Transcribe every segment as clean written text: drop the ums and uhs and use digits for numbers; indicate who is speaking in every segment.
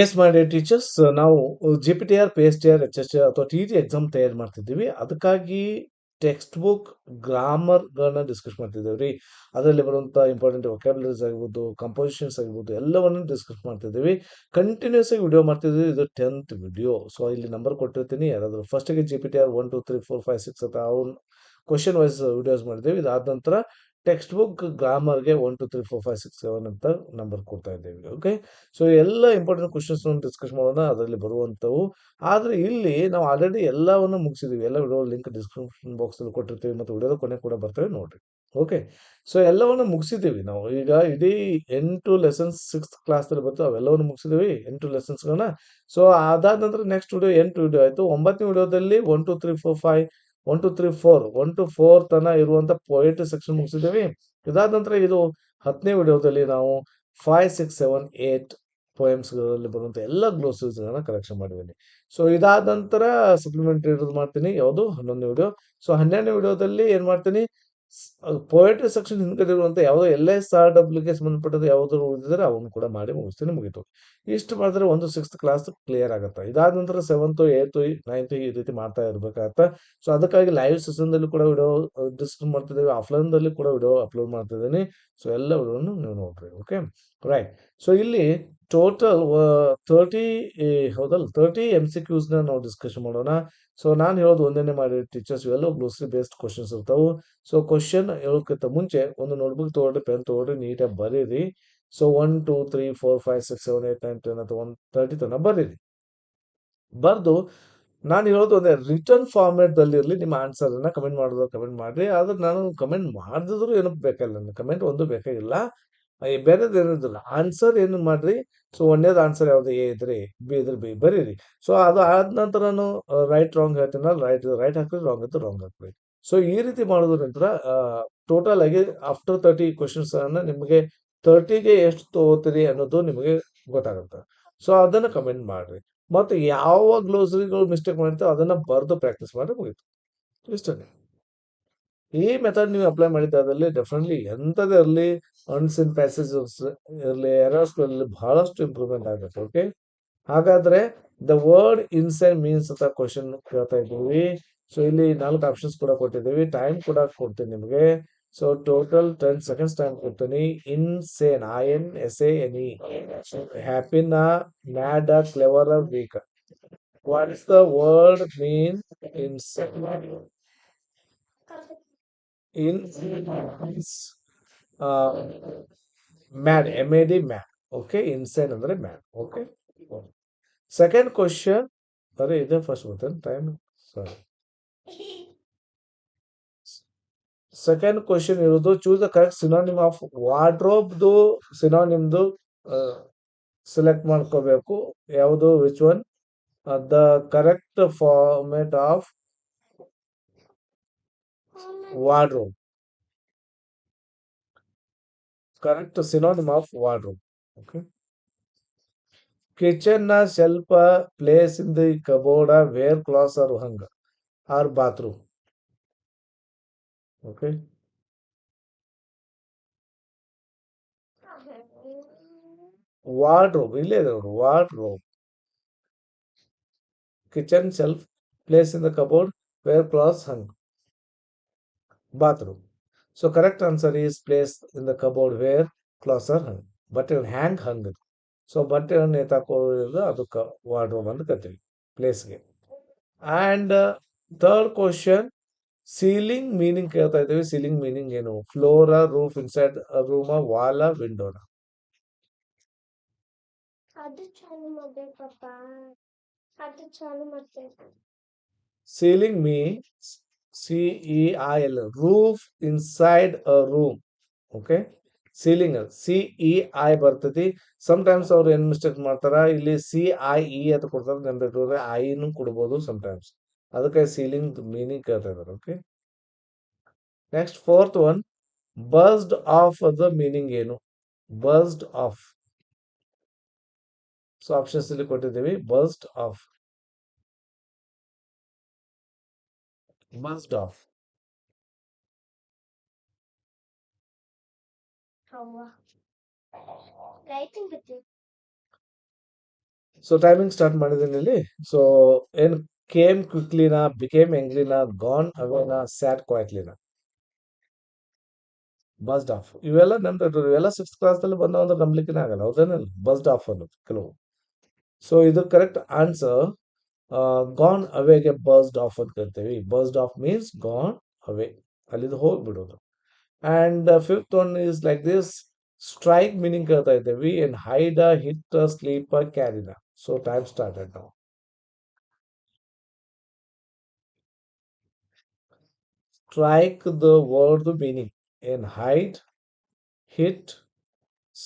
Speaker 1: S my dear teachers, ನಾವು GPTR, PSTR, HSTR ಅಥವಾ TET exam ತಯಾರು ಮಾಡ್ತಿದ್ದೀವಿ. ಅದಕ್ಕಾಗಿ ಟೆಕ್ಸ್ಟ್ ಬುಕ್ ಗ್ರಾಮರ್ಗಳನ್ನ ಡಿಸ್ಕಸ್ ಮಾಡ್ತಿದ್ದೇವೆ ರೀ. ಅದರಲ್ಲಿ ಬರುವಂಥ ಇಂಪಾರ್ಟೆಂಟ್ ವೊಕ್ಯಾಬ್ಯುಲರೀಸ್ ಆಗಿರ್ಬೋದು, ಕಂಪೋಸಿಷನ್ಸ್ ಆಗಿರ್ಬೋದು, ಎಲ್ಲವನ್ನು ಡಿಸ್ಕಸ್ ಮಾಡ್ತಿದ್ದೀವಿ. ಕಂಟಿನ್ಯೂಸ್ ಆಗಿ ವಿಡಿಯೋ ಮಾಡ್ತಿದ್ದೀವಿ. ಇದು 10th ವಿಡಿಯೋ. ಸೊ ಇಲ್ಲಿ ನಂಬರ್ ಕೊಟ್ಟಿರ್ತೀನಿ. ಯಾರಾದರೂ ಫಸ್ಟಿಗೆ GPTR 1 2 3 4 5 6 ಅಂತ ಅವ್ನು ಕ್ವಶನ್ ವೈಸ್ ವಿಡಿಯೋಸ್ ಮಾಡಿದ್ದೇವೆ. ಇದಾದ ನಂತರ ಟೆಕ್ಸ್ಟ್ ಬುಕ್ ಗ್ರಾಮರ್ಗೆ 1 2 3 4 5 6 7 ಅಂತ ನಂಬರ್ ಕೊಡ್ತಾ ಇದ್ದೇವೆ. ಓಕೆ, ಸೊ ಎಲ್ಲ ಇಂಪಾರ್ಟೆಂಟ್ ಕ್ವಶನ್ಸ್ ಡಿಸ್ಕಸ್ ಮಾಡೋಣ, ಅದರಲ್ಲಿ ಬರುವಂಥವು. ಆದರೆ ಇಲ್ಲಿ ನಾವು ಆಲ್ರೆಡಿ ಎಲ್ಲವನ್ನು ಮುಗಿಸಿದ್ದೀವಿ. ಎಲ್ಲ ವಿಡಿಯೋ ಲಿಂಕ್ ಡಿಸ್ಕ್ರಿಪ್ಷನ್ ಬಾಕ್ಸಲ್ಲಿ ಕೊಟ್ಟಿರ್ತೀವಿ ಮತ್ತು ವಿಡಿಯೋದ ಕೊನೆ ಕೂಡ ಬರ್ತವೆ ನೋಡ್ರಿ. ಓಕೆ, ಸೊ ಎಲ್ಲವನ್ನು ಮುಗಿಸಿದ್ದೀವಿ ನಾವು. ಈಗ ಇಡೀ 8 ಲೆಸನ್ಸ್ 6th ಕ್ಲಾಸಲ್ಲಿ ಬರ್ತವೆ, ಅವೆಲ್ಲವನ್ನು ಮುಗಿಸಿದ್ದೀವಿ 8 ಲೆಸನ್ಸ್ಗಳನ್ನ. ಸೊ ಅದಾದ ನಂತರ ನೆಕ್ಸ್ಟ್ ವಿಡಿಯೋ 8 ವಿಡಿಯೋ ಆಯಿತು. 9ನೇ ವಿಡಿಯೋದಲ್ಲಿ 1 2 3 4 5 1 2 3 4 1 to 4 ತನ ಇರುವಂಥ ಪೊಯೆಟ್ರಿ ಸೆಕ್ಷನ್ ಮುಗಿಸಿದ್ದೀವಿ. ಇದಾದ ನಂತರ ಇದು 10ನೇ ವಿಡಿಯೋದಲ್ಲಿ ನಾವು 5 6 7 8 ಪೋಯಮ್ಸ್ಗಳಲ್ಲಿ ಬರುವಂಥ ಎಲ್ಲ ಗ್ಲೋಸರೀಸ್ಗಳನ್ನ ಕಲೆಕ್ಷನ್ ಮಾಡಿದ್ದೀನಿ. ಸೊ ಇದಾದ ನಂತರ ಸಪ್ಲಿಮೆಂಟರಿ ಇರೋದು ಮಾಡ್ತೀನಿ, ಯಾವುದು 11ನೇ ವಿಡಿಯೋ. ಸೊ 12ನೇ ವಿಡಿಯೋದಲ್ಲಿ ಏನು ಮಾಡ್ತೀನಿ, ಪೊಯೆಟ್ರಿ ಸೆಕ್ಷನ್ ಹಿಂದ್ಗಡೆ ಇರುವಂಥ ಯಾವುದೋ LSRWಗೆ ಸಂಬಂಧಪಟ್ಟದ್ದು ಯಾವುದಾದ್ರು ಉಳಿದಿದ್ರೆ ಅವನು ಕೂಡ ಮಾಡಿ ಮುಗಿಸ್ತೀನಿ, ಮುಗೀತು. ಇಷ್ಟು ಮಾಡಿದ್ರೆ ಒಂದು 6th ಕ್ಲಾಸ್ ಕ್ಲಿಯರ್ ಆಗುತ್ತೆ. ಇದಾದ ನಂತರ 7th 8th 9th ಈ ರೀತಿ ಮಾಡ್ತಾ ಇರಬೇಕಾಗತ್ತೆ. ಸೊ ಅದಕ್ಕಾಗಿ ಲೈವ್ ಸೆಷನ್ದಲ್ಲಿ ಕೂಡ ವಿಡಿಯೋ ಡಿಸ್ಕಸ್ ಮಾಡ್ತಿದ್ದೇವೆ, ಆಫ್ಲೈನ್ದಲ್ಲಿ ಕೂಡ ವಿಡಿಯೋ ಅಪ್ಲೋಡ್ ಮಾಡ್ತಿದ್ದೀನಿ. ಸೊ ಎಲ್ಲ ವಿಡಿಯೋನು ನೀವು ನೋಡ್ರಿ. Okay, right. ಸೊ ಇಲ್ಲಿ ಟೋಟಲ್ 30 ಹೌದಲ್ಲ, 30 MCQsನ ನಾವು ಡಿಸ್ಕಷನ್ ಮಾಡೋಣ. ಸೊ ನಾನು ಹೇಳೋದು ಒಂದೇನೆ ಮಾಡಿ ಟೀಚರ್ಸ್, ಇವೆಲ್ಲ ಗ್ಲೋಸರಿ ಬೇಸ್ಡ್ ಕ್ವಶನ್ಸ್ ಇರ್ತಾವೆ. ಸೊ ಕ್ವಶನ್ ಹೇಳೋಕ್ಕಿಂತ ಮುಂಚೆ ಒಂದು ನೋಟ್ಬುಕ್ ತೊಗೊಳ್ರಿ, ಪೆನ್ ತೊಗೊಳ್ರಿ, ನೀಟಾಗಿ ಬರೀರಿ. ಸೊ 1 2 3 4 5 6 7 8 9 10 ಅಥವಾ 30 ತನಕ ಬರೀರಿ. ಬರೆದು ನಾನು ಹೇಳೋದು ಒಂದೇ, ರಿಟರ್ನ್ ಫಾರ್ಮ್ಯಾಟ್ದಲ್ಲಿ ಇರಲಿ. ನಿಮ್ಮ ಆನ್ಸರನ್ನು ಕಮೆಂಟ್ ಮಾಡೋದು ಕಮೆಂಟ್ ಮಾಡಿರಿ. ಆದ್ರೆ ನಾನು ಕಮೆಂಟ್ ಮಾಡಿದ್ರು ಏನೂ ಬೇಕಿಲ್ಲ, ನನಗೆ ಕಮೆಂಟ್ ಒಂದು ಬೇಕಾಗಿಲ್ಲ. ಬೇರೆದು ಏನಿದಿಲ್ಲ, ಆನ್ಸರ್ ಏನು ಮಾಡ್ರಿ. ಸೊ ಒಂದೇದು ಆನ್ಸರ್ ಯಾವುದು, ಎ ಇದ್ರೆ ಬಿ ಇದ್ರೆ ಬಿ ಬರೀರಿ. ಸೊ ಅದು ಆದ ನಂತರ ನಾನು ರೈಟ್ ರಾಂಗ್ ಹೇಳ್ತೀನಲ್ಲ, ರೈಟ್ ರೈಟ್ ಹಾಕ್ರಿ, ರಾಂಗ್ ಇದ್ರೆ ರಾಂಗ್ ಹಾಕ್ರಿ. ಸೊ ಈ ರೀತಿ ಮಾಡೋದ್ರಿಂದ ಟೋಟಲ್ ಆಗಿ ಆಫ್ಟರ್ 30 ಕ್ವಶನ್ಸ್ ಅನ್ನ ನಿಮಗೆ 30ಗೆ ಎಷ್ಟು ತಗೋತೀರಿ ಅನ್ನೋದು ನಿಮಗೆ ಗೊತ್ತಾಗುತ್ತೆ. ಸೊ ಅದನ್ನು ಕಮೆಂಟ್ ಮಾಡ್ರಿ. ಮತ್ತು ಯಾವ ಗ್ಲೋಸರಿಗಳು ಮಿಸ್ಟೇಕ್ ಮಾಡಿರ್ತಾವೆ ಅದನ್ನ ಬರೆದು ಪ್ರಾಕ್ಟೀಸ್ ಮಾಡಿ ಮುಗೀತು. ಇಷ್ಟೇ. ಈ ಮೆಥಡ್ ನೀವು ಅಪ್ಲೈ ಮಾಡಿದ್ದಾದಲ್ಲಿ ಡೆಫಿನೆಟ್ಲಿ ಎಂಥದೇ ಇರಲಿ, ಅನ್ಸಿನ್ ಪ್ಯಾಸೇಜಸ್ ಇರಲಿ, ಎರರ್ಸ್ ಇರಲಿ, ಬಹಳಷ್ಟು ಇಂಪ್ರೂವ್ಮೆಂಟ್ ಆಗುತ್ತೆ. ಓಕೆ, ಹಾಗಾದ್ರೆ ದ ವರ್ಡ್ ಇನ್ಸೈಡ್ ಮೀನ್ಸ್ ಅಂತ ಕ್ವಶನ್ ಕೇಳ್ತಾ ಇದ್ದೀವಿ. ಸೊ ಇಲ್ಲಿ 4 ಆಪ್ಷನ್ಸ್ ಕೂಡ ಕೊಟ್ಟಿದ್ದೀವಿ, ಟೈಮ್ ಕೂಡ ಕೊಡ್ತೀನಿ ನಿಮಗೆ. ಸೊ ಟೋಟಲ್ 10 ಸೆಕೆಂಡ್ಸ್ ಟೈಮ್ ಕೊಡ್ತೀನಿ. ಇನ್ಸೇನ್, INSANE, ಹ್ಯಾಪಿನ, mad, clever, weak. What is the word mean insane? In mad, MAD, mad. Okay, insane ಅಂದ್ರೆ ಮ್ಯಾಡ್. Okay, second question. ಅರೆ ಇದೆ ಫಸ್ಟ್ ಬರ್ತೇನೆ ಟೈಮ್, ಸಾರಿ. ಸೆಕೆಂಡ್ ಕ್ವಶನ್ ಇರೋದು, choose the correct synonym of ವಾರ್ಡ್ರೋಬ್ದು ಸಿನಾನಿಮ್ದು select ಮಾಡ್ಕೋಬೇಕು. ಯಾವುದು, which one the correct format of wardrobe, correct synonym of wardrobe. Okay, kitchen ನ shelf place in the cupboard where clothes are hung or bathroom. Okay, wardrobe ಇಲ್ಲೇ ಇದೆ ನೋಡಿ, wardrobe. Kitchen shelf place in the cupboard where clothes hung, bathroom. So correct answer is placed in the cupboard where clothes are hung. ಬಟ್ಟೆ ಹ್ಯಾಂಗ್ ಹಂಗ್. So ಬಟ್ಟೆಯನ್ನು ನೇತಾಕೋದು ಅದಕ್ಕೆ wardrobe ಅಂತ ಕರಿತೀವಿ, ಪ್ಲೇಸ್ಗೆ. And third question, ceiling meaning ಕೇಳ್ತಾ ಇದ್ದೀವಿ. ಸೀಲಿಂಗ್ ಮೀನಿಂಗ್ ಏನು, ಫ್ಲೋರ, ರೂಫ್, ಇನ್ಸೈಡ್ ರೂಮ, ವಾಲ, ವಿಂಡೋನ. Ceiling means CEIL, roof inside a room. Okay, ceiling CEI ಬರ್ತೈತಿ. ಟೈಮ್ಸ್ ಅವ್ರು ಏನ್ ಮಿಸ್ಟೇಕ್ ಮಾಡ್ತಾರ, ಇಲ್ಲಿ CIE ಅಂತ ಕೊಡ್ತಾರೆ, ನೆನ್ಪಿಟ್ರೆ ಐನು ಕೊಡ್ಬೋದು ಟೈಮ್ಸ್. ಅದಕ್ಕೆ ಸೀಲಿಂಗ್ ಮೀನಿಂಗ್ ಕೇಳ್ತಾ ಇದ್ದಾರೆ. Okay, next fourth one, buzzed off ಅದ ಮೀನಿಂಗ್ ಏನು, ಬಸ್ಡ್ ಆಫ್. ಸೊ ಆಪ್ಷನ್ಸ್ ಇಲ್ಲಿ ಕೊಟ್ಟಿದ್ದೀವಿ, buzzed off, buzzed off. So timing start ಮಾಡಿದ್ದೀನಿ ಇಲ್ಲಿ. ಸೊ ಏನು ಕೇಮ್ ಕ್ವಿಕ್ಲಿನ, ಬಿಕೇಮ್ ಎಂಗ್ಲಿನ, ಗಾನ್ ಅವೇನ, ಸ್ಯಾಟ್ ಕ್ವೈಟ್ಲಿನ, ಬಸ್ಡ್ ಆಫ್. ಇವೆಲ್ಲ ಸಿಕ್ಸ್ ಕ್ಲಾಸ್ದಲ್ಲಿ ಬಂದ ಅಂದ್ರೆ ನಂಬಲಿಕ್ಕೆ ಆಗಲ್ಲ, ಹೌದೇನಲ್ಲ? ಬಸ್ಡ್ ಆಫ್ ಅನ್ನೋದು ಕೆಲವು. ಸೊ ಇದು ಕರೆಕ್ಟ್ ಆನ್ಸರ್. ಗಾನ್ ಅವೇಗೆ ಬಸ್ಡ್ ಆಫ್ ಅಂತ ಕರಿತೀವಿ. Buzzed off means gone away, ಅಲ್ಲಿಂದ ಹೋಗ್ಬಿಡೋದು. And fifth one is like this. Strike meaning ಕೇಳ್ತಾ ಇದ್ದೇವೆ. ಅಂಡ್ ಹೈಡ್, ಹಿಟ್, ಸ್ಲೀಪ್, ಕ್ಯಾರಿನ. ಸೊ ಟೈಮ್ ಸ್ಟಾರ್ಟೆಡ್ ನಾವು. Strike the word meaning in hide, hit,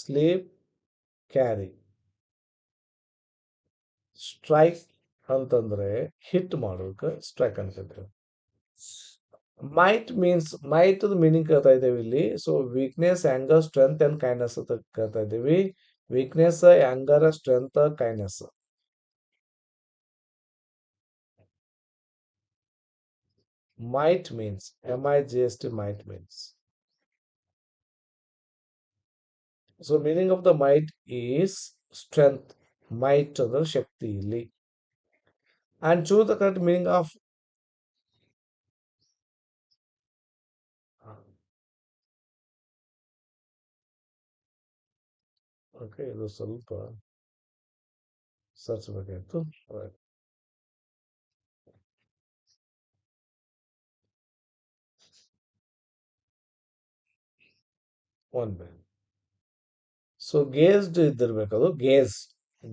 Speaker 1: sleep, carry. Strike ಅಂತಂದ್ರೆ hit ಮಾಡೋಕೆ strike ಅಂತಿದ್ರು. Might meaning ಕೇಳ್ತಾ ಇದ್ದೇವೆ ಇಲ್ಲಿ. So weakness, anger, strength and kindness ಅಂತ ಕೇಳ್ತಾ ಇದ್ದೀವಿ. Weakness, anger, strength, kindness. Might means MIGST, might means. So meaning of the might is strength. Might ಅಂದ್ರೆ ಶಕ್ತಿ ಇಲ್ಲಿ. And choose the correct meaning of. Okay, ಇದು ಸ್ವಲ್ಪ ಸರ್ಚ್ ಬೇಕಾಗಿತ್ತು. One by. So gazed ಇದ್ದಿರ್ಬೇಕು ಅದು.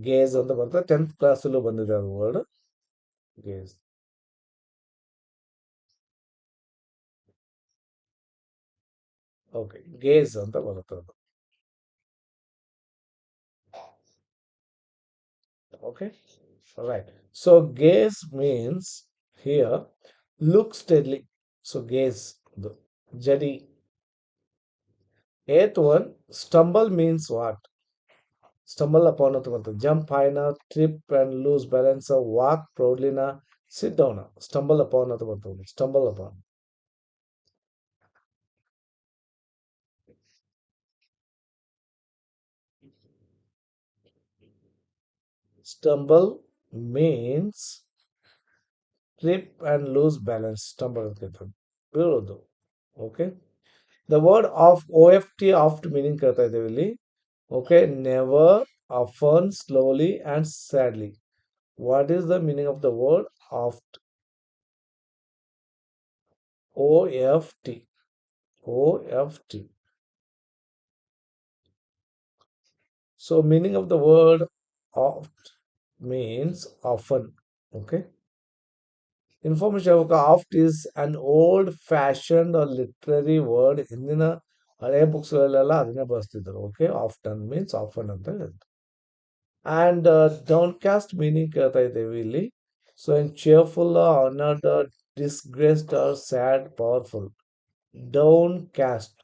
Speaker 1: ಗೇಜ್ ಅಂತ ಬರ್ತದೆ. 10th ಕ್ಲಾಸಲ್ಲೂ ಬಂದಿದೆ ಅದು ವರ್ಡ್, ಗೇಜ್. ಓಕೆ, ಗೇಜ್ ಅಂತ ಬರುತ್ತೆ ಅದು. Okay, right. So gauge means here look steadily. So gauge ಇದು ಜಡಿ. Eighth one, stumble means what? Stumble upon ಅಂತ ಬರ್ತದೆ. ಜಂಪ್ ಹೈನ, trip and lose balance, walk ಪ್ರೌಡ್ಲಿನ, ಸಿಟ್ ಡೌನ್. ಸ್ಟಂಬಲ್ ಅಪಾನ್ ಅಂತ ಬರ್ತದೆ. Stumble upon. Stumble means trip and lose balance. Stumble ಅಂತ ಬೀಳೋದು. Okay, the word of OFT, oft meaning ಕೇಳ್ತಾ ಇದ್ದೇವೆ ಇಲ್ಲಿ. Okay, never, often, slowly and sadly. What is the meaning of the word oft? OFT. OFT. So meaning of the word oft means often. Okay. Information oft is an old fashioned or literary word. ಹಿಂದಿನ ಹಳೆಯ books ಗಳೆಲ್ಲ ಅದನ್ನೇ ಬಳಸ್ತಿದ್ರು. Okay, often means often ಅಂತ ಹೇಳ್ತಾರೆ. And down caste meaning ಕೇಳ್ತಾ ಇದ್ದೇವೆ ಇಲ್ಲಿ. So in cheerful, honoured, disgraced or sad, powerful. Downcast.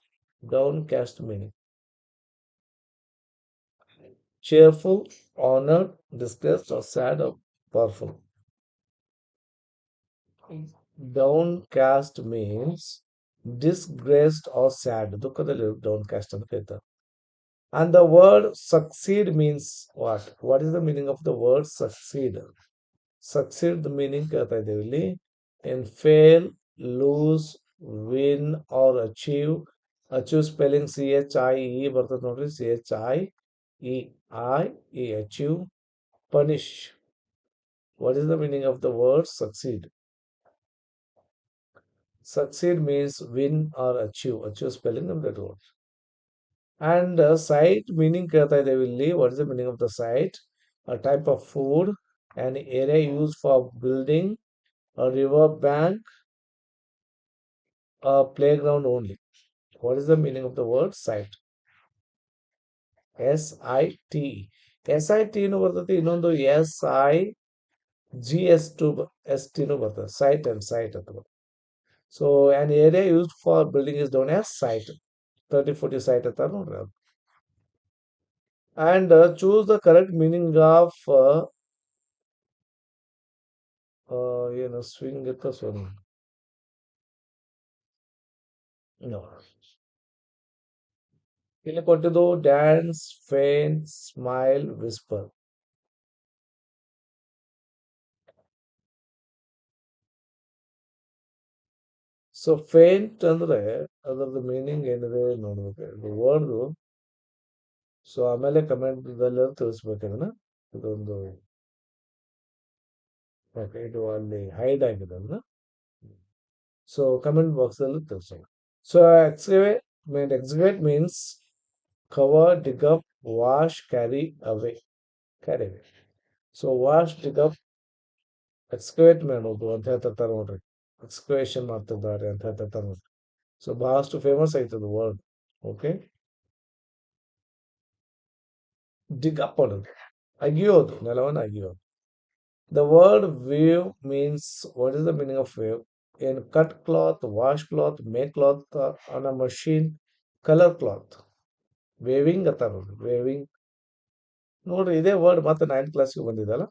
Speaker 1: Downcast meaning cheerful, honored, disgraced, or sad, or powerful. Downcast means disgraced or sad. ದುಃಖದಲ್ಲಿ downcast ಅಂತ ಕರೀತಾರೆ. And the word succeed means what? What is the meaning of the word succeed? Succeed the meaning ಕೇಳ್ತಾ ಇದ್ದೇವೆ ಇಲ್ಲಿ. In fail, lose, win or achieve. Achieve spelling CHIE ಬರ್ತದೆ ನೋಡ್ರಿ. CHIE, achieve. Punish. What is the meaning of the word succeed? Succeed means win or achieve. Achieve spelling of that word. And site meaning ಕೇಳ್ತಾ ಇದ್ದೇವೆ ಇಲ್ಲಿ. What is the meaning of the site? A type of food, an area used for building, a river bank, a playground only. What is the meaning of the word site? SIT. SIT ನು ಬರ್ತದೆ, ಇನ್ನೊಂದು SIGS2ST ನು ಬರ್ತದೆ. Site and site ಅಂತ ಬರ್ತದೆ. So an area used for building is known as site. 30-40 site ಅಂತ ನೋಡ್ರಿ ಅದು. And choose the correct meaning of ಏನು ಸ್ವಿಂಗ್ ಇತ್ತ ಸ್ವಿಂಗ್. No. ಇಲ್ಲಿ ಕೊಟ್ಟಿದ್ದು dance, faint, smile, whisper. So faint ಅಂದ್ರೆ ಅದರದ್ದು ಮೀನಿಂಗ್ ಏನಿದೆ ನೋಡ್ಬೇಕು ವರ್ಡ್ದು. ಸೊ ಆಮೇಲೆ ಕಮೆಂಟ್ದಲ್ಲಿ ತಿಳಿಸ್ಬೇಕು ಇದನ್ನ. ಇದೊಂದು ಓಕೆ, ಇದು ಅಲ್ಲಿ ಹೈಡ್ ಆಗಿದೆ ಅದನ್ನ. ಸೊ ಕಮೆಂಟ್ ಬಾಕ್ಸ್ ಅಲ್ಲಿ ತಿಳಿಸೋಣ. So excavate means cover, dig up, wash, carry away. So wash, dig up, excavate ಮಾಡೋದು ಅಂತ ಹೇಳ್ತಿರ್ತಾರೆ ನೋಡ್ರಿ. ಎಕ್ಸ್ಕವೇಷನ್ ಮಾಡ್ತಿದ್ದಾರೆ ಅಂತ ಹೇಳ್ತಿರ್ತಾರೆ ನೋಡ್ರಿ. ಸೊ ಬಹಳಷ್ಟು ಫೇಮಸ್ ಆಯ್ತದ ವರ್ಡ್. ಓಕೆ, ಡಿಗ್ ಅಪ್ ಮಾಡೋದು, ಅಗಿಯೋದು, ನೆಲವನ್ನು ಅಗಿಯೋದು. The word wave means, what is the meaning of wave? In cut cloth, wash cloth, make cloth on a machine, color cloth. Weaving ಅಂತ ನೋಡ್ರಿ, ವೇವಿಂಗ್. ನೋಡ್ರಿ ಇದೇ ವರ್ಡ್ ಮತ್ತೆ 9th ಕ್ಲಾಸ್ಗೆ ಬಂದಿದಲ್ಲ.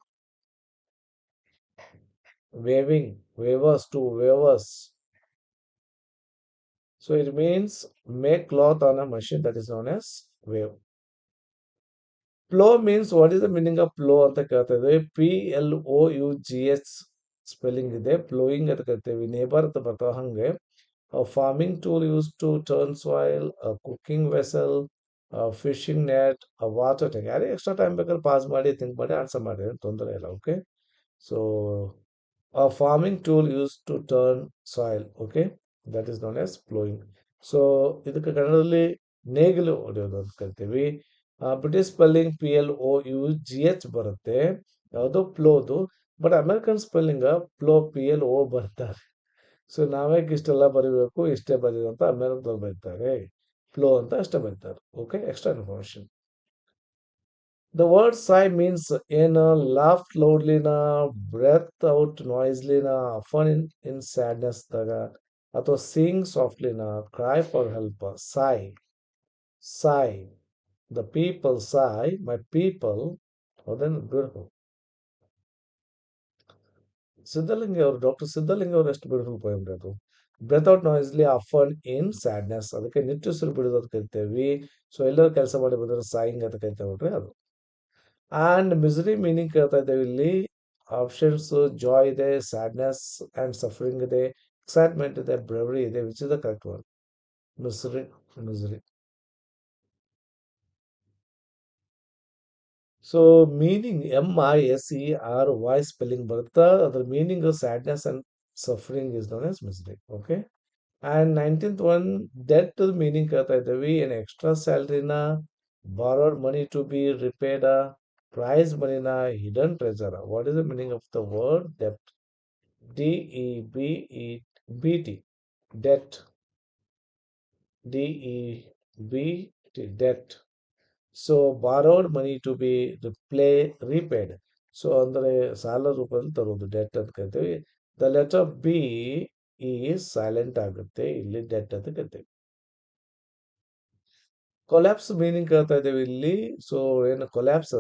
Speaker 1: Weaving, weavers, to weavers. So it means make cloth on a machine, that is known as wave. Plow means, what is the meaning of plow ಅಂತ ಕೇಳ್ತಾ ಇದ್ವಿ. PLOUGH ಸ್ಪೆಲ್ಲಿಂಗ್ ಇದೆ. ಪ್ಲೋಯಿಂಗ್ ಅಂತ ಕರಿತೀವಿ. ನೇಬರ್ ಅಂತ ಬರ್ತಾವ ಹಂಗೆ. Farming tool use to turn soil, cooking vessel, fishing net, water tank. ಯಾರೇ ಎಕ್ಸ್ಟ್ರಾ ಟೈಮ್ ಬೇಕಾದ್ರೆ ಪಾಸ್ ಮಾಡಿ ಥಿಂಕ್ ಮಾಡಿ ಆನ್ಸರ್ ಮಾಡಿ, ಏನು ತೊಂದರೆ ಇಲ್ಲ. Okay, so a farming tool used to turn soil. Okay, that is known as plowing. So ಇದಕ್ಕೆ ಕನ್ನಡದಲ್ಲಿ ನೇಗಿಲು ಹೊಡೆಯೋದು ಅಂತ ಕರಿತೀವಿ. ಬ್ರಿಟಿಷ್ ಸ್ಪೆಲ್ಲಿಂಗ್ PLOUGH ಬರುತ್ತೆ, ಯಾವುದೋ ಪ್ಲೋದು. ಬಟ್ ಅಮೆರಿಕನ್ ಸ್ಪೆಲ್ಲಿಂಗ್ PLO ಬರ್ತಾರೆ. ಸೊ ನಾವ್ಯಾಕೆ ಇಷ್ಟೆಲ್ಲ ಬರೀಬೇಕು, ಇಷ್ಟೇ ಬರೀಬೇಕು ಅಂತ ಅಮೆರಿಕದವ್ರು ಬರೀತಾರೆ. ಫ್ಲೋ ಅಂತ ಅಷ್ಟೇ ಬರೀತಾರೆ. Okay, extra information. The word sigh means in laugh loudly na, breath out noisily na, often in sadness daga, ಅಥವಾ sing softly na, cry for help. Sigh, sigh. The people sigh, my people. Oh, then beautiful. Siddhalinga ಅವರು, doctor Siddhalinga ಅವರು ಎಷ್ಟು beautiful poem ಅದು. Breath out ನಾಯ್ಸ್ಲಿ often ಇನ್ sadness, ಅದಕ್ಕೆ ನಿಟ್ಟುಸಿರು ಬಿಡೋದು ಅಂತ ಕರಿತೇವಿ. So ಎಲ್ಲರೂ ಕೆಲಸ ಮಾಡಿ ಬಂದ್ರೆ ಸಾಯಿಂಗ್ ಅಂತ ಕರಿತೇವೆ ನೋಡ್ರಿ, ಅದು. ಆ್ಯಂಡ್ ಮಿಸರಿ ಮೀನಿಂಗ್ ಕೇಳ್ತಾ ಇದ್ದೇವೆ ಇಲ್ಲಿ. ಆಪ್ಷನ್ಸ್ ಜಾಯ್ ಇದೆ, ಸ್ಯಾಡ್ನೆಸ್ ಆ್ಯಂಡ್ ಸಫರಿಂಗ್ ಇದೆ, ಎಕ್ಸೈಟ್ಮೆಂಟ್ ಇದೆ, ಬ್ರೆವರಿ ಇದೆ. Which is the correct one? Misery, misery. So meaning MISERY spelling ಬರುತ್ತಾ, ಅದ್ರ meaning sadness and suffering is known as misery. Okay, and 19th one, debt meaning ಕೇಳ್ತಾ ಇದ್ದೇವೆ. ಏನು extra ಸ್ಯಾಲ್ರಿನ, borrowed money to be ರಿಪೇಡ, prize ಮನಿನ, hidden treasure. What is the meaning of the word ಡೆಪ್ಟ್? DEBET, debt, DEBT, debt. So borrowed money to B ರಿಪೇಡ್. So ಅಂದರೆ ಸಾಲ ರೂಪದಲ್ಲಿ ತರೋದು, ಡೆಟ್ ಅಂತ ಕರಿತೀವಿ. ದ ಲೆಟರ್ ಬಿ ಈ ಸೈಲೆಂಟ್ ಆಗುತ್ತೆ, ಇಲ್ಲಿ ಡೆಟ್ ಅಂತ ಕರಿತೀವಿ. ಕೊಲ್ಯಾಪ್ಸ್ ಮೀನಿಂಗ್ ಕೇಳ್ತಾ ಇದ್ದೇವೆ ಇಲ್ಲಿ. ಸೊ ಏನು collapse,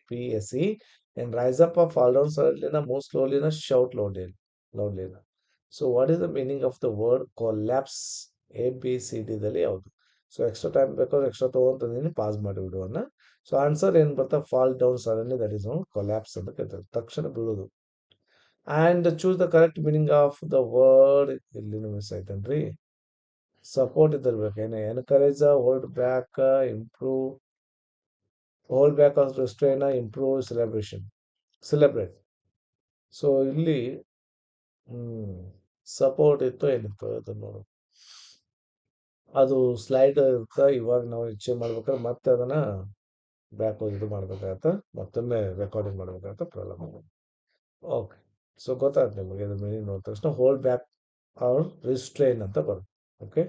Speaker 1: COLLAPSE. And rise up of fall down ಸಡನ್ಲಿನ, ಮೂವ್ ಸ್ಲೋಲಿನ, ಶೌಟ್ ಲೌಡ್ಲಿನ. So what is the meaning of the word collapse? ABCD ದಲ್ಲಿ ಯಾವುದು? ಸೊ ಎಕ್ಸ್ಟ್ರಾ ಟೈಮ್ ಬೇಕಾದ್ರೆ ಎಕ್ಸ್ಟ್ರಾ ತೊಗೊಂತೀನಿ, ಪಾಸ್ ಮಾಡಿ ಬಿಡುವನ್ನ. ಸೊ ಆನ್ಸರ್ ಏನು ಬರ್ತಾ, fall down suddenly, that is known collapse ಅಂತ ಕರಿತಾರೆ, ತಕ್ಷಣ ಬೀಳೋದು. And choose the correct meaning of the word. ಇಲ್ಲಿನೂ ಮಿಸ್ ಆಯ್ತೇನ್ರಿ. ಸಪೋರ್ಟ್ ಇದ್ದಿರ್ಬೇಕು. ಏನು encourage, hold back, improve, hold back of restrain, improve, celebrate. So ಇಲ್ಲಿ ಸಪೋರ್ಟ್ ಇತ್ತು, ಏನಿತ್ತು ಅದನ್ನು ನೋಡು. ಅದು ಸ್ಲೈಡ್ ಇರುತ್ತೆ. ಇವಾಗ ನಾವು ಇಚ್ಛೆ ಮಾಡ್ಬೇಕಾದ್ರೆ ಮತ್ತೆ ಅದನ್ನ ಬ್ಯಾಕ್ ಹೋಗಿ ಇದು ಮಾಡ್ಬೇಕಾಗತ್ತೆ, ಮತ್ತೊಮ್ಮೆ ರೆಕಾರ್ಡಿಂಗ್ ಮಾಡ್ಬೇಕಾಗತ್ತೆ, ಪ್ರಾಬ್ಲಮ್. ಓಕೆ, ಸೊ ಗೊತ್ತಾಯ್ತು ನಿಮಗೆ ಇದು ಮೀನಿಂಗ್ ನೋಡಿದ ತಕ್ಷಣ. ಹೋಲ್ಡ್ ಬ್ಯಾಕ್ ಆರ್ ರಿಸ್ಟ್ರೈನ್ ಅಂತ ಬರುತ್ತೆ. ಓಕೆ,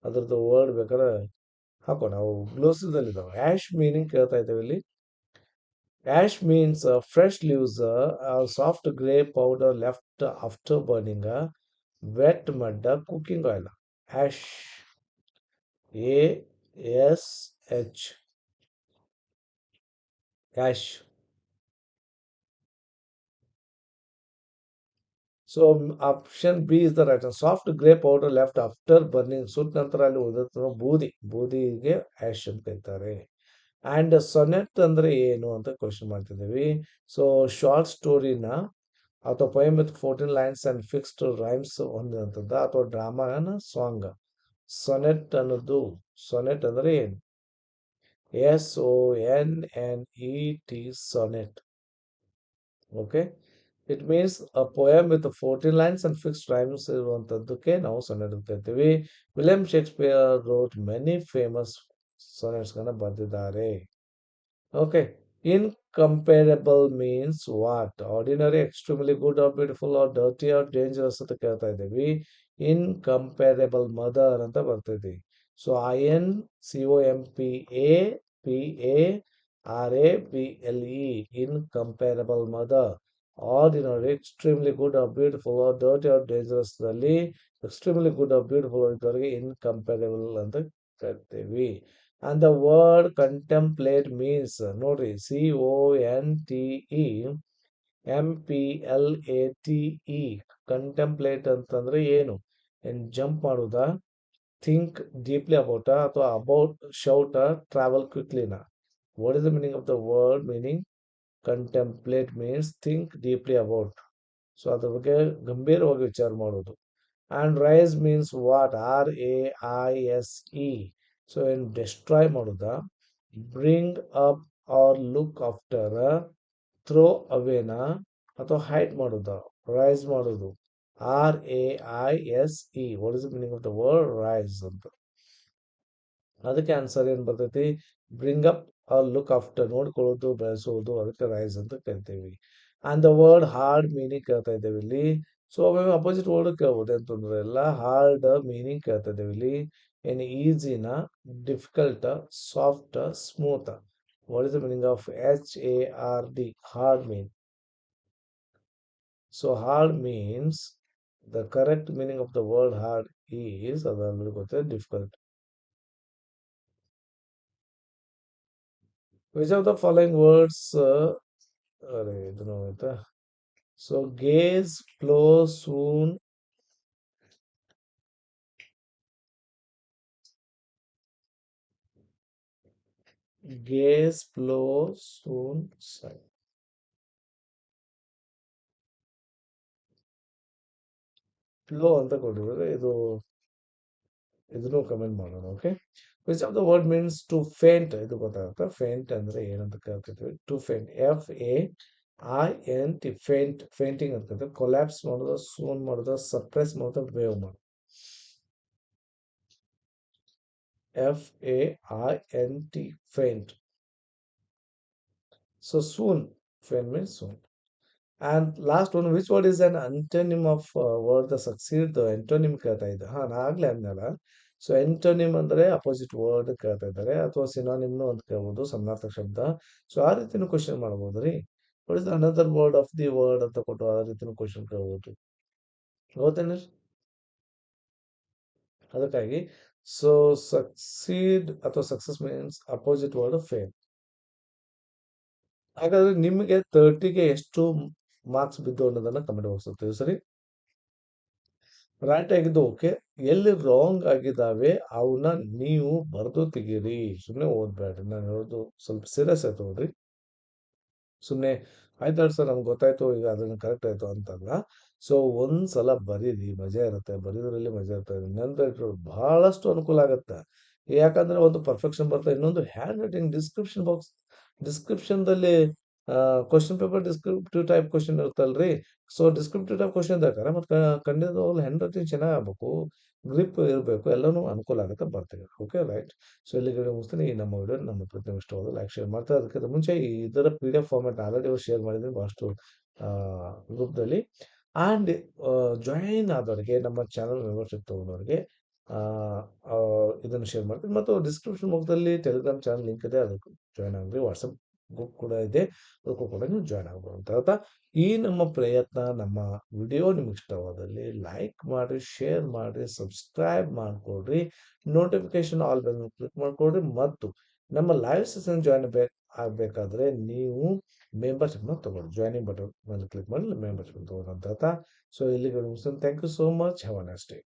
Speaker 1: ಅದ್ರದ್ದು ವರ್ಡ್ ಬೇಕಾದ್ರೆ ಹಾಕೋಣ, ನಾವು ಗ್ಲೋಸದಲ್ಲಿ ಇದಾವೆ. ಆ್ಯಶ್ ಮೀನಿಂಗ್ ಕೇಳ್ತಾ ಇದ್ದೇವೆ ಇಲ್ಲಿ. Ash means fresh leaves, soft grey powder left after burning, wet mud, cooking oil. Ash, ASH, ash. So option B is the right. Soft grey powder left after burning, ಸುಟ್ಟ ನಂತರ ಅಲ್ಲಿ ಉಳಿದ ಬೂದಿಗೆ ash ಅಂತ ಕರೀತಾರೆ. And Sonet ಅಂದ್ರೆ ಏನು ಅಂತ question ಮಾಡ್ತಿದ್ದೀವಿ. ಸೊ ಶಾರ್ಟ್ ಸ್ಟೋರಿನ ಅಥವಾ poem with 14 lines and fixed rhymes ಹೊಂದಿದಂಥದ್ದು ಅಥವಾ ಡ್ರಾಮಾನ ಸಾಂಗ್. ಸೊನೆಟ್ ಅನ್ನೋದು, ಸೊನೆಟ್ ಅಂದರೆ ಏನು? SONNET, sonnet. Okay, it means a poem with 14 lines and fixed rhymes ಇರುವಂಥದ್ದಕ್ಕೆ ನಾವು ಸೊನೆಟ್ ಅಂತ ಹೇಳ್ತೀವಿ. William Shakespeare wrote many famous ಸೊನೆಟ್ಸ್ಗಳನ್ನ ಬರೆದಿದ್ದಾರೆ. Okay. Incomparable means what? Ordinary, extremely good or beautiful or dirty or dangerous ಅಂತ ಕೇಳ್ತಾ ಇದ್ದೀವಿ. Incomparable mother ಅಂತ ಬರ್ತೈತಿ. So INCOMPARABLE, incomparable mother. Ordinary, extremely good or beautiful or dirty or dangerous ದಲ್ಲಿ extremely good or beautiful ಇದ್ದವರಿಗೆ incomparable ಅಂತ ಕರಿತೀವಿ. And the word contemplate means ನೋಡ್ರಿ, CONTEMPLATE, ಕಂಟೆಂಪ್ಲೇಟ್ ಅಂತಂದ್ರೆ ಏನು? ಏನ್ ಜಂಪ್ ಮಾಡುವುದಾ? ಥಿಂಕ್ ಡೀಪ್ಲಿ ಅಬೌಟ್ ಅಥವಾ ಅಬೌಟ್ ಶೌಟ್ ಟ್ರಾವೆಲ್ ಕ್ವಿಕ್ಲಿನ? What is the meaning of the word meaning? Contemplate means think deeply about. So ಅದ್ರ ಬಗ್ಗೆ ಗಂಭೀರವಾಗಿ ವಿಚಾರ ಮಾಡೋದು. And rise means what? RAISE. So ಏನು ಡೆಸ್ಟ್ರಾಯ್ ಮಾಡುದಾ? Bring up or look after, throw ಅವೇನಾ ಅಥವಾ ಹೈಡ್ ಮಾಡುದಾ? ರೈಸ್ ಮಾಡೋದು. RAISE. What is the meaning of the word raise ಅಂತ? ಅದಕ್ಕೆ ಆನ್ಸರ್ ಏನು ಬರ್ತೈತಿ? Bring up or look after, ನೋಡ್ಕೊಳ್ಳೋದು, ಬೆಳೆಸೋದು, ಅದಕ್ಕೆ ರೈಸ್ ಅಂತ ಕರಿತೀವಿ. And the word hard meaning ಕೇಳ್ತಾ ಇದ್ದೇವೆ ಇಲ್ಲಿ. ಸೊ ಒಮ್ಮೊಮ್ಮೆ ಅಪೋಸಿಟ್ ವರ್ಡ್ ಕೇಳ್ಬೋದು, ಏನು ತೊಂದರೆ ಇಲ್ಲ. ಹಾರ್ಡ್ ಮೀನಿಂಗ್ ಕೇಳ್ತಾ ಇದ್ದೇವೆ ಇಲ್ಲಿ. ಏನು ಈಸಿನ, difficult, soft, smooth? What is the meaning of HARD? Hard mean. So hard means the correct meaning of the word hard is, ಅದಾದ್ಮೇಲೆ ಗೊತ್ತಿದೆ, difficult. Which of the following words, are ಇದನ್ನು ಆಯ್ತಾ? So gaze, flow, soon, gaze, flow, soon, sigh. Flow ಅಂತ ಕೊಟ್ಟಿದ್ದಾರೆ, ಇದನ್ನು comment ಮಾಡೋಣ. Okay, which of the word means to faint? ಇದು ಗೊತ್ತಾಗುತ್ತೆ. ಫೇಂಟ್ ಅಂದ್ರೆ ಏನಂತ ಕೇಳ್ತಿದ್ವಿ. ಟು ಫೇಂಟ್, FAINT, ಫೇಂಟ್, ಫೇಂಟಿಂಗ್ ಅಂತ. ಕೊಲ್ಯಾಪ್ಸ್ ಮಾಡೋದು, ಸೂನ್ ಮಾಡೋದು, ಸಪ್ರೆಸ್ ಮಾಡೋದು, ವೇವ್ ಮಾಡೋದು. FAINT, faint. So soon, faint means soon. And last one, which word is an antonym of word the succeed? The antonym ಕೇಳ್ತಾ ಇದ್ದ. ನಾ ಆಗ್ಲೇ ಅಂದ್ನಲ್ಲ. ಸೊ ಎಂಟೋನಿಮ್ ಅಂದ್ರೆ ಅಪೋಸಿಟ್ ವರ್ಡ್ ಕೇಳ್ತಾ ಇದ್ದಾರೆ, ಅಥವಾ ಸಿನಾನಿಮ್ನು ಅಂತ ಕೇಳ್ಬೋದು, ಸಮಾನಾರ್ಥಕ ಶಬ್ದ. ಸೊ ಆ ರೀತಿನೂ ಕ್ವಶನ್ ಮಾಡ್ಬೋದು ರೀ. What is another word of the word ಅಂತ ಕೊಟ್ಟು ಆ ರೀತಿನೂ ಕ್ವಶನ್ ಕೇಳ್ಬೋದು. ಹೌದೇನ್ರಿ? ಅದಕ್ಕಾಗಿ ಸೊ ಸಕ್ಸೀಡ್ ಅಥವಾ success means opposite word fail. ಹಾಗಾದ್ರೆ ನಿಮಗೆ 30ಗೆ ಎಷ್ಟು ಮಾರ್ಕ್ಸ್ ಬಿದ್ದು ಅನ್ನೋದನ್ನ ಕಮೆಂಟ್ ಬಾಕ್ಸ್ ಅಲ್ಲಿ ಸರಿ. ರೈಟ್ ಆಗಿದ್ದು ಓಕೆ, ಎಲ್ಲಿ ರಾಂಗ್ ಆಗಿದ್ದಾವೆ ಅವನ್ನ ನೀವು ಬರೆದು ತೆಗೀರಿ, ಸುಮ್ಮನೆ ಓದ್ಬೇಡ್ರಿ. ನಾನು ಹೇಳೋದು ಸ್ವಲ್ಪ ಸೀರಿಯಸ್ ಆಯ್ತು ನೋಡ್ರಿ. ಸುಮ್ಮನೆ ಆಯ್ತು ಸರ್ ನಮ್ಗೆ ಗೊತ್ತಾಯ್ತು, ಈಗ ಅದನ್ನ ಕರೆಕ್ಟ್ ಆಯ್ತು ಅಂತಲ್ಲ. ಸೊ ಒಂದ್ಸಲ ಬರೀರಿ, ಮಜಾ ಇರುತ್ತೆ, ಬರೀದ್ರಲ್ಲಿ ಮಜಾ ಇರುತ್ತೆ. ನಂತರ ಬಹಳಷ್ಟು ಅನುಕೂಲ ಆಗುತ್ತೆ. ಯಾಕಂದ್ರೆ ಒಂದು ಪರ್ಫೆಕ್ಷನ್ ಬರ್ತದೆ, ಇನ್ನೊಂದು ಹ್ಯಾಂಡ್ ರೈಟಿಂಗ್. ಡಿಸ್ಕ್ರಿಪ್ಷನ್ದಲ್ಲಿ question paper descriptive type question ಇರುತ್ತಲ್ರಿ. ಸೊ ಡಿಸ್ಕ್ರಿಪ್ಟಿವ್ ಟೈಪ್ ಕ್ವಶನ್ ಬೇಕಾರೆ ಮತ್ತೆ ಖಂಡಿತವಾಗ್ಲೂ ಹ್ಯಾಂಡ್ ರೈಟಿಂಗ್ ಚೆನ್ನಾಗಿ ಆಗ್ಬೇಕು, ಗ್ರಿಪ್ ಇರಬೇಕು, ಎಲ್ಲನೂ ಅನುಕೂಲ ಆಗುತ್ತೆ, ಬರ್ತೀವಿ. Okay right. ಸೊ ಇಲ್ಲಿಗೆ ಮುಗಿಸ್ತೀನಿ ಈ ನಮ್ಮ ವಿಡಿಯೋ. ನಮ್ಮ ಪ್ರತಿ ಇಷ್ಟವಾದ ಲೈಕ್ ಶೇರ್ ಮಾಡ್ತಾ, ಅದಕ್ಕಿಂತ ಮುಂಚೆ ಇದರ PDF ಫಾರ್ಮೆಟ್ ಆಲ್ರೆಡಿ ಶೇರ್ ಮಾಡಿದ್ದೀನಿ ಭಾಳಷ್ಟು ಗ್ರೂಪ್ದಲ್ಲಿ. ಆ್ಯಂಡ್ ಜಾಯಿನ್ ಆದವರಿಗೆ, ನಮ್ಮ ಚಾನಲ್ ಮೆಂಬರ್ಶಿಪ್ ತೊಗೊಂಡವ್ರಿಗೆ ಇದನ್ನು ಶೇರ್ ಮಾಡ್ತೀನಿ. ಮತ್ತು ಡಿಸ್ಕ್ರಿಪ್ಷನ್ ಬಾಕ್ಸಲ್ಲಿ ಟೆಲಿಗ್ರಾಮ್ ಚಾನಲ್ ಲಿಂಕ್ ಇದೆ, ಅದಕ್ಕೆ ಜಾಯ್ನ್ ಆಗ್ರಿ. ವಾಟ್ಸಪ್ ಗ್ರೂಪ್ ಕೂಡ ಇದೆ, ಅದಕ್ಕೂ ಕೂಡ ನೀವು ಜಾಯ್ನ್ ಆಗ್ಬೋದು ಅಂತ ಹೇಳ್ತಾ, ಈ ನಮ್ಮ ಪ್ರಯತ್ನ, ನಮ್ಮ ವಿಡಿಯೋ ನಿಮ್ಗೆ ಇಷ್ಟವಾದಲ್ಲಿ ಲೈಕ್ ಮಾಡಿರಿ, ಶೇರ್ ಮಾಡಿರಿ, ಸಬ್ಸ್ಕ್ರೈಬ್ ಮಾಡ್ಕೊಳ್ರಿ, ನೋಟಿಫಿಕೇಶನ್ ಆಲ್ ಬೆಲ್ ಕ್ಲಿಕ್ ಮಾಡ್ಕೊಳ್ರಿ. ಮತ್ತು ನಮ್ಮ ಲೈವ್ ಸೆಷನ್ ಜಾಯ್ನ್ ಆಗಬೇಕಾದ್ರೆ ನೀವು ಮೆಂಬರ್ಶಿಪ್ನ ತಗೊಳ್ಳಿ. ಜಾಯ್ನಿಂಗ್ ಬಟನ್ ಮೇಲೆ ಕ್ಲಿಕ್ ಮಾಡಿ ಮೆಂಬರ್ಶಿಪ್ ತಗೊಳ್ಳಿ ಅಂತ ಹೇಳ್ತಾ, ಸೊ ಇಲ್ಲಿಗೆ ಮುಗಿಸ್ತೀನಿ. Thank you so much. Have a nice day.